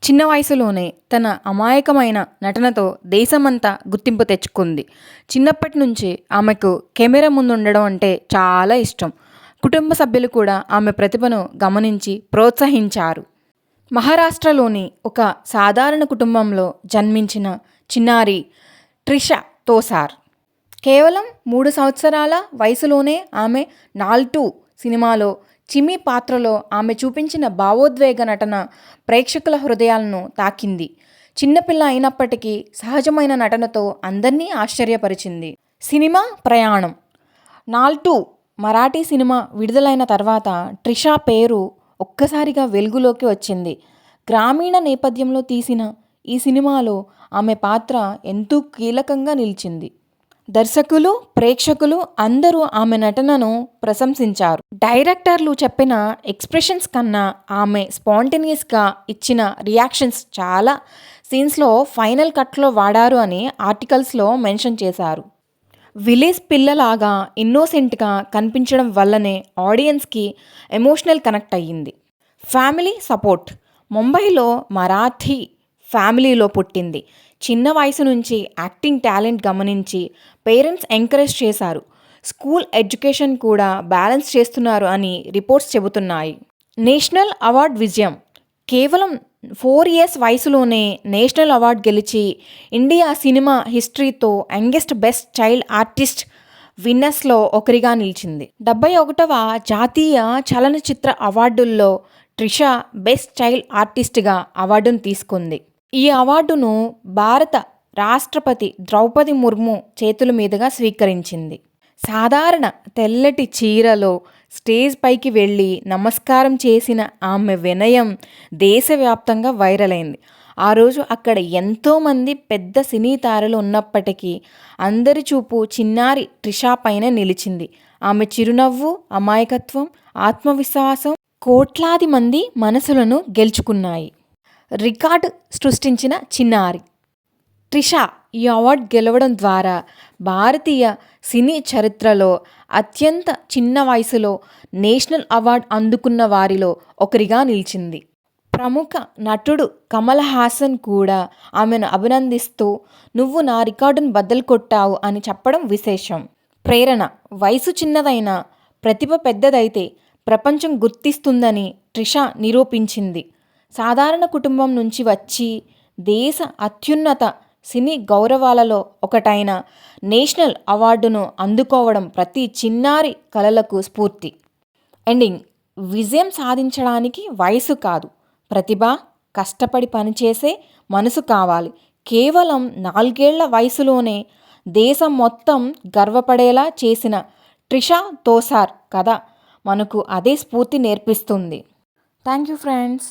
చిన్న వయసులోనే తన అమాయకమైన నటనతో దేశమంతా గుర్తింపు తెచ్చుకుంది. చిన్నప్పటి నుంచి ఆమెకు కెమెరా ముందు ఉండడం అంటే చాలా ఇష్టం. కుటుంబ సభ్యులు కూడా ఆమె ప్రతిభను గమనించి ప్రోత్సహించారు. మహారాష్ట్రలోని ఒక సాధారణ కుటుంబంలో జన్మించిన చిన్నారి ట్రిషా తోసార్ కేవలం 3 సంవత్సరాల వయసులోనే ఆమె నాల్టూ సినిమాలో చిమి పాత్రలో ఆమె చూపించిన భావోద్వేగ నటన ప్రేక్షకుల హృదయాలను తాకింది. చిన్నపిల్ల అయినప్పటికీ సహజమైన నటనతో అందర్నీ ఆశ్చర్యపరిచింది. సినిమా ప్రయాణం. నాల్టూ మరాఠీ సినిమా విడుదలైన తర్వాత ట్రిషా పేరు ఒక్కసారిగా వెలుగులోకి వచ్చింది. గ్రామీణ నేపథ్యంలో తీసిన ఈ సినిమాలో ఆమె పాత్ర ఎంతో కీలకంగా నిలిచింది. దర్శకులు, ప్రేక్షకులు అందరూ ఆమె నటనను ప్రశంసించారు. డైరెక్టర్లు చెప్పిన ఎక్స్ప్రెషన్స్ కన్నా ఆమె స్పాంటేనియస్గా ఇచ్చిన రియాక్షన్స్ చాలా సీన్స్లో ఫైనల్ కట్లో వాడారు అని ఆర్టికల్స్లో మెన్షన్ చేశారు. విలేజ్ పిల్లలాగా ఇన్నోసెంట్గా కనిపించడం వల్లనే ఆడియన్స్కి ఎమోషనల్ కనెక్ట్ అయ్యింది. Family support. ముంబైలో మరాఠీ ఫ్యామిలీలో పుట్టింది. చిన్న వయసు నుంచి యాక్టింగ్ టాలెంట్ గమనించి పేరెంట్స్ ఎంకరేజ్ చేశారు. స్కూల్ ఎడ్యుకేషన్ కూడా బ్యాలెన్స్ చేస్తున్నారు అని రిపోర్ట్స్ చెబుతున్నాయి. నేషనల్ అవార్డ్ విజయం. కేవలం 4 years వయసులోనే నేషనల్ అవార్డు గెలిచి ఇండియా సినిమా హిస్టరీతో యంగెస్ట్ బెస్ట్ చైల్డ్ ఆర్టిస్ట్ విన్నర్స్లో ఒకరిగా నిలిచింది. 71వ జాతీయ చలనచిత్ర అవార్డుల్లో ట్రిషా బెస్ట్ చైల్డ్ ఆర్టిస్ట్గా అవార్డును తీసుకుంది. ఈ అవార్డును భారత రాష్ట్రపతి ద్రౌపది ముర్ము చేతుల మీదుగా స్వీకరించింది. సాధారణ తెల్లటి చీరలో స్టేజ్ పైకి వెళ్ళి నమస్కారం చేసిన ఆమె వినయం దేశవ్యాప్తంగా వైరల్ అయింది. ఆ రోజు అక్కడ ఎంతోమంది పెద్ద సినీ తారలు ఉన్నప్పటికీ అందరి చూపు చిన్నారి ట్రిషా పైన నిలిచింది. ఆమె చిరునవ్వు, అమాయకత్వం, ఆత్మవిశ్వాసం కోట్లాది మంది మనసులను గెలుచుకున్నాయి. రికార్డు సృష్టించిన చిన్నారి ట్రిషా ఈ అవార్డు గెలవడం ద్వారా భారతీయ సినీ చరిత్రలో అత్యంత చిన్న వయసులో నేషనల్ అవార్డు అందుకున్న వారిలో ఒకరిగా నిలిచింది. ప్రముఖ నటుడు కమల్ హాసన్ కూడా ఆమెను అభినందిస్తూ "నువ్వు నా రికార్డును బద్దలు కొట్టావు" అని చెప్పడం విశేషం. ప్రేరణ. వయసు చిన్నదైనా ప్రతిభ పెద్దదైతే ప్రపంచం గుర్తిస్తుందని ట్రిషా నిరూపించింది. సాధారణ కుటుంబం నుంచి వచ్చి దేశ అత్యున్నత సినీ గౌరవాలలో ఒకటైన నేషనల్ అవార్డును అందుకోవడం ప్రతి చిన్నారి కలలకు స్ఫూర్తి. ఎండింగ్. విజయం సాధించడానికి వయసు కాదు, ప్రతిభ, కష్టపడి పనిచేసే మనసు కావాలి. కేవలం 4 ఏళ్ల వయసులోనే దేశం మొత్తం గర్వపడేలా చేసిన ట్రిషా తోసార్ కథ మనకు అదే స్ఫూర్తి నేర్పిస్తుంది. Thank you friends.